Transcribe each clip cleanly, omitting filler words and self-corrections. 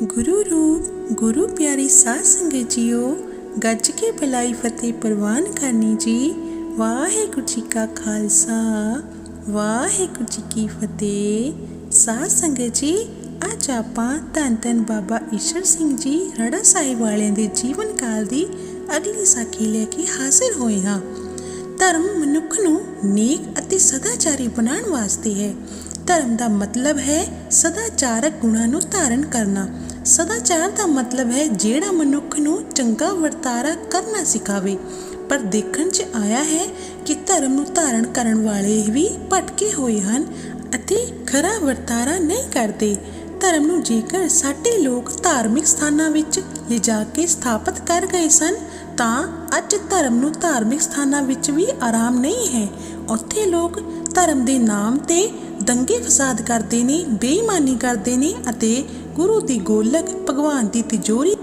गुरु रूप गुरु प्यारी साध संगत जीओ, गज के भलाई फतेह प्रवान करनी जी। वाहेगुरु जी का खालसा, वाहेगुरु जी की फतेह। साध संगत जी, अज आपां धन धन बाबा ईशर सिंह जी रड़ा साहिब वालियां दे जीवन काल दी अगली साखी लैके हाजिर होए हां। धर्म मनुख नूं नेक अते सदाचारी बनाउण वास्ते है। धर्म का मतलब है सदाचारक गुणां नूं धारण करना। सदाचार का मतलब है जेड़ा मनुख नूं चंगा वर्तारा करना सिखावे। पर देखण च आया है कि धर्म नूं धारण करन वाले भी भटके होए हन अते खरा वर्तारा नहीं करते। धर्म नूं जेकर साडे लोग धार्मिक स्थानां विच लिजा के स्थापित कर गए सन तां अज धर्म नूं धार्मिक स्थानां विच भी आराम नहीं है। उत्थे लोग धर्म दे नाम ते दंगे फसाद करते ने, बेईमानी करते ने अते गुरु दी गोलक भगवान दी तिजोरी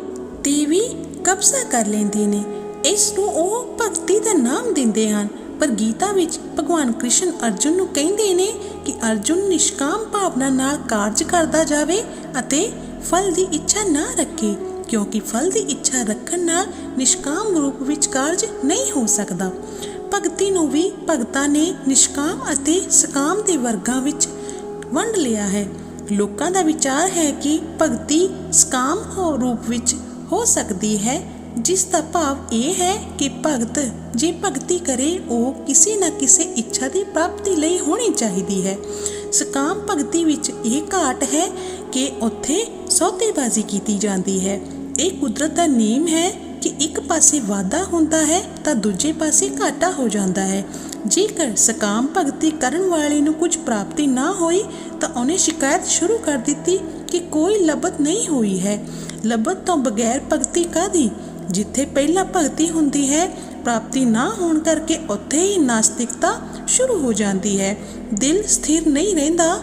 ते भी कब्जा कर लेंदे ने। इस नूं ओह भगती दा नाम दिंदे हन। पर गीता विच भगवान कृष्ण अर्जुन नूं कहिंदे ने कि अर्जुन निष्काम भावना नाल कारज करदा जावे अते फल दी इच्छा ना रखे, क्योंकि फल दी इच्छा रखण नाल निष्काम रूप विच कारज नहीं हो सकदा। भगती नूं भी भगतां ने निष्काम अते सकाम दे वर्गां विच वंड लिया है। लोकां दा विचार है कि भगती सकाम रूप विच हो सकती है, जिस दा भाव यह है कि भगत जे भगती करे वो किसी न किसी इच्छा की प्राप्ति लई होनी चाहिए है। सकाम भगती विच यह घाट है कि उत्थे सौदेबाजी की जाती है। एक कुदरत का नियम है कि एक पासे वाधा होता है तो दूजे पासे घाटा हो जाता है। जेकर सकाम भगती करन वाले नूं कुछ प्राप्ति ना होई तो उन्हें शिकायत शुरू कर दी कि कोई लभत नहीं हुई है। लभत तो बगैर भगती कादी? जिथे पहला भगती होंदी है, प्राप्ति ना होने करके उत्थे ही नास्तिकता शुरू हो जाती है। दिल स्थिर नहीं रहता।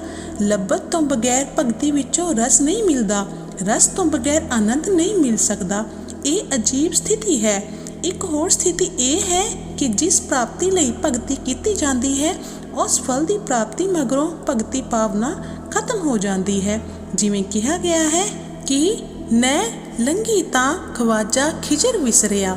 लभत तो बगैर भगती विचों रस नहीं मिलता, रस तो बगैर आनंद नहीं मिल सकता। ये अजीब स्थिति है। एक होर स्थिति ये है कि जिस प्राप्ति लई भगती की जाती है उस फल की प्राप्ति मगरों भगती भावना खत्म हो जाती है। जिवें कहा गया है कि नै लंघी तां खवाजा खिजर विसरिया।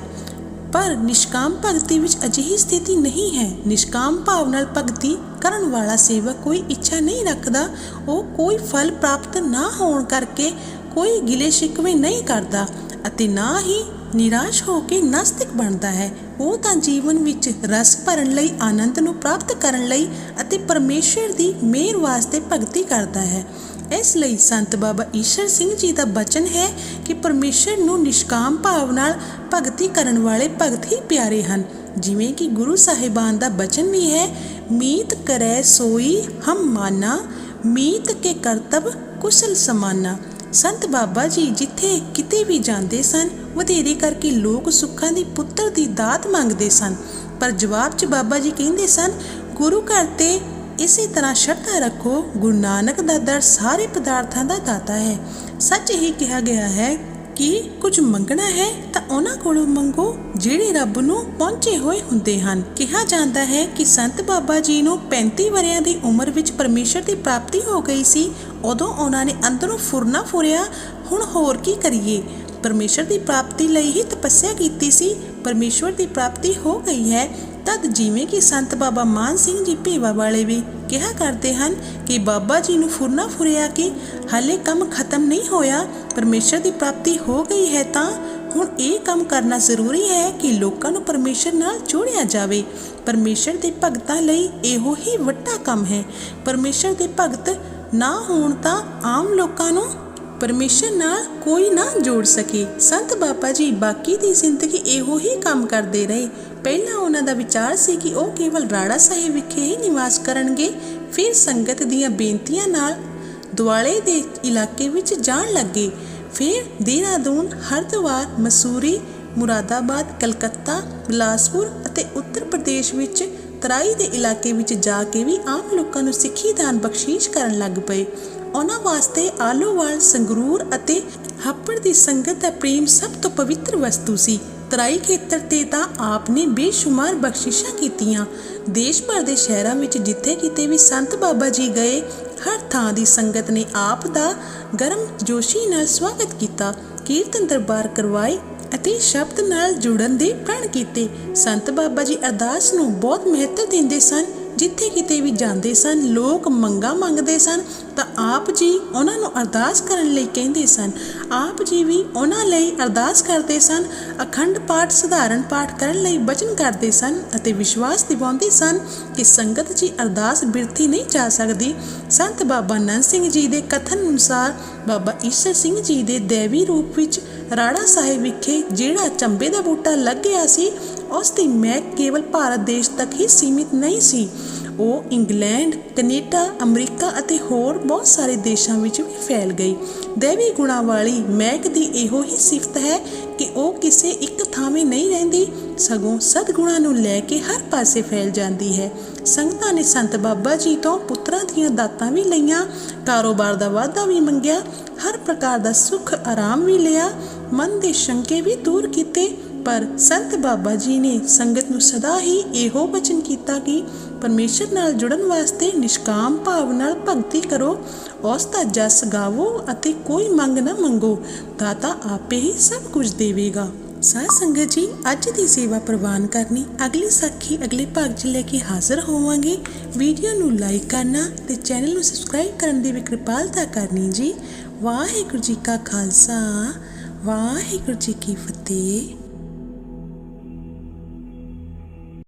पर निष्काम भगती विच अजिही स्थिति नहीं है। निष्काम भाव नाल भगती करन वाला सेवक कोई इच्छा नहीं रखता। वो कोई फल प्राप्त ना होने करके कोई गिले शिकवे नहीं करता अते ना ही निराश होकर नास्तिक बनता है। वो तां जीवन विच रस भरन लई, आनंद नूं प्राप्त करन लई अते परमेश्वर दी मेहर वास्ते भगती करता है। इस लई संत बाबा ईशर सिंह जी का बचन है कि परमेश्वर नूं निष्काम भाव नाल भगती करन वाले भगत ही प्यारे हन। जिवें कि गुरु साहिबान का बचन भी है, मीत करे सोई हम माना, मीत के करतब कुशल समाना। संत बाबा जी जिथे किते भी जाते सन, वधेरे करके लोग सुखां दी पुत्र दी दात मंगते सन, पर जवाब च बाबा जी कहते सन, गुरु घर ते इसी तरह श्रद्धा रखो। गुरु नानक दा दर सारे पदार्थां दा दाता है। सच ही कहा गया है कि कुछ मंगना है तो उन्हां कोलों मंगो जिहड़े रब नूं पहुंचे होए हुंदे हन। कहा जाता है कि संत बाबा जी नूं 35 वरियां दी उम्र विच परमेश्वर दी प्राप्ति हो गई सी। उदों उन्हां ने अंदरों फुरना फुरिया, हुण होर की करिए। परमेश्वर की प्राप्ति लई ही तपस्या कीती सी, परमेश्वर की प्राप्ति हो गई है। तद जिवें कि संत बाबा मान सिंह जी भेवा वाले भी कहा करते हैं कि बाबा जी नूं फुरना फुरिया कि हाले काम खत्म नहीं होया, परमेश्वर की प्राप्ति हो गई है तां हुण ये काम करना जरूरी है कि लोकां नूं परमेश्वर नाल जोड़िया जावे। परमेश्वर दे भगतां लई इहो ही वड्डा काम है। परमेश्वर दे भगत ना होण तां आम लोकां नूं परमेश्वर नाल कोई ना जोड़ सके। संत बाबा जी बाकी दी जिंदगी इहो ही काम करते रहे। पहला उन्हां दा विचार सी कि वह केवल राड़ा साहिब विखे ही निवास करनगे, फिर संगत दीआं बेनतियां नाल दुआले दे इलाके विच जाण लगे। फिर देहरादून, हरिद्वार, मसूरी, मुरादाबाद, कलकत्ता, बिलासपुर अते उत्तर प्रदेश विच तराई दे इलाके विच जाके भी आम लोकां नूं सिੱਖੀ दान बख्शीश करन लग पए। उन्हां वास्ते आलोवाल, संगरूर अते हापड़ दी संगत दा प्रेम सब तो पवित्र वस्तु सी। तराई खेतर ते तां आपने बेशुमार बख्शिशां कीतियां। देश भर दे शहरां विच जिथे किते भी संत बाबा जी गए, हर थां दी संगत ने आप दा गर्म जोशी नाल स्वागत किया। कीर्तन दरबार करवाए ਅਤੇ ਸ਼ਬਦ ਨਾਲ ਜੁੜਨ ਦੇ ਪ੍ਰਣ ਕੀਤੇ। ਸੰਤ ਬਾਬਾ ਜੀ ਅਰਦਾਸ ਨੂੰ ਬਹੁਤ ਮਹੱਤਵ ਦਿੰਦੇ ਸਨ। ਜਿੱਥੇ ਕਿਤੇ ਵੀ ਜਾਂਦੇ ਸਨ, ਲੋਕ ਮੰਗਾਂ ਮੰਗਦੇ ਸਨ ਤਾਂ ਆਪ ਜੀ ਉਹਨਾਂ ਨੂੰ ਅਰਦਾਸ ਕਰਨ ਲਈ ਕਹਿੰਦੇ ਸਨ। ਆਪ ਜੀ ਵੀ ਉਹਨਾਂ ਲਈ ਅਰਦਾਸ ਕਰਦੇ ਸਨ। ਅਖੰਡ ਪਾਠ, ਸਧਾਰਨ ਪਾਠ ਕਰਨ ਲਈ ਬਚਨ ਕਰਦੇ ਸਨ ਅਤੇ ਵਿਸ਼ਵਾਸ ਦਿਵਾਉਂਦੇ ਸਨ ਕਿ ਸੰਗਤ ਜੀ ਅਰਦਾਸ ਬਿਰਥੀ ਨਹੀਂ ਜਾ ਸਕਦੀ। ਸੰਤ ਬਾਬਾ ਨੰਦ ਸਿੰਘ ਜੀ ਦੇ ਕਥਨ ਅਨੁਸਾਰ ਬਾਬਾ ਈਸ਼ਰ ਸਿੰਘ ਜੀ ਦੇ ਦੇਵੀ ਰੂਪ ਵਿੱਚ ਰਾੜਾ ਸਾਹਿਬ ਵਿਖੇ ਜਿਹੜਾ ਚੰਬੇ ਦਾ ਬੂਟਾ ਲੱਗਿਆ ਸੀ, ਉਸ ਦੀ ਮਹਿਕ ਕੇਵਲ ਭਾਰਤ ਦੇਸ਼ ਤੱਕ ਹੀ ਸੀਮਿਤ ਨਹੀਂ ਸੀ। ਉਹ ਇੰਗਲੈਂਡ, ਕੈਨੇਡਾ, ਅਮਰੀਕਾ ਅਤੇ ਹੋਰ ਬਹੁਤ ਸਾਰੇ ਦੇਸ਼ਾਂ ਵਿੱਚ ਵੀ ਫੈਲ ਗਈ। ਦੇਵੀ ਗੁਣਾਂ ਵਾਲੀ ਮਹਿਕ ਦੀ ਇਹੋ ਹੀ ਸਿਫਤ ਹੈ ਕਿ ਉਹ ਕਿਸੇ ਇੱਕ ਥਾਵੇਂ ਨਹੀਂ ਰਹਿੰਦੀ, ਸਗੋਂ ਸਦਗੁਣਾਂ ਨੂੰ ਲੈ ਕੇ ਹਰ ਪਾਸੇ ਫੈਲ ਜਾਂਦੀ ਹੈ। ਸੰਗਤਾਂ ਨੇ ਸੰਤ ਬਾਬਾ ਜੀ ਤੋਂ ਪੁੱਤਰਾਂ ਦੀਆਂ ਦਾਤਾਂ ਵੀ ਲਈਆਂ, ਕਾਰੋਬਾਰ ਦਾ ਵਾਧਾ ਵੀ ਮੰਗਿਆ, ਹਰ ਪ੍ਰਕਾਰ ਦਾ ਸੁੱਖ ਆਰਾਮ ਵੀ ਲਿਆ, ਮਨ ਦੇ ਸ਼ੰਕੇ ਵੀ ਦੂਰ ਕੀਤੇ। ਪਰ ਸੰਤ ਬਾਬਾ ਜੀ ਨੇ ਸੰਗਤ ਨੂੰ ਸਦਾ ਹੀ ਇਹੋ ਬਚਨ ਕੀਤਾ ਕਿ ਪਰਮੇਸ਼ਰ ਨਾਲ ਜੁੜਨ ਵਾਸਤੇ ਨਿਸ਼ਕਾਮ ਭਾਵ ਨਾਲ ਭਗਤੀ ਕਰੋ, ਉਸ ਦਾ ਜਸ ਗਾਵੋ ਅਤੇ ਕੋਈ ਮੰਗ ਨਾ ਮੰਗੋ, ਦਾਤਾ ਆਪੇ ਹੀ ਸਭ ਕੁਝ ਦੇਵੇਗਾ। ਸਾਧ ਸੰਗਤ ਜੀ, ਅੱਜ ਦੀ ਸੇਵਾ ਪ੍ਰਵਾਨ ਕਰਨੀ, ਅਗਲੀ ਸਾਖੀ ਅਗਲੇ ਭਾਗ 'ਚ ਲੈ ਕੇ ਹਾਜ਼ਰ ਹੋਵਾਂਗੇ। ਵੀਡੀਓ ਨੂੰ ਲਾਈਕ ਕਰਨਾ ਤੇ ਚੈਨਲ ਨੂੰ ਸਬਸਕ੍ਰਾਈਬ ਕਰਨ ਦੀ ਵੀ ਕਿਰਪਾਲਤਾ ਕਰਨੀ ਜੀ। ਵਾਹਿਗੁਰੂ ਜੀ ਕਾ ਖਾਲਸਾ, ਵਾਹਿਗੁਰੂ ਜੀ ਕੀ ਫਤਿਹ।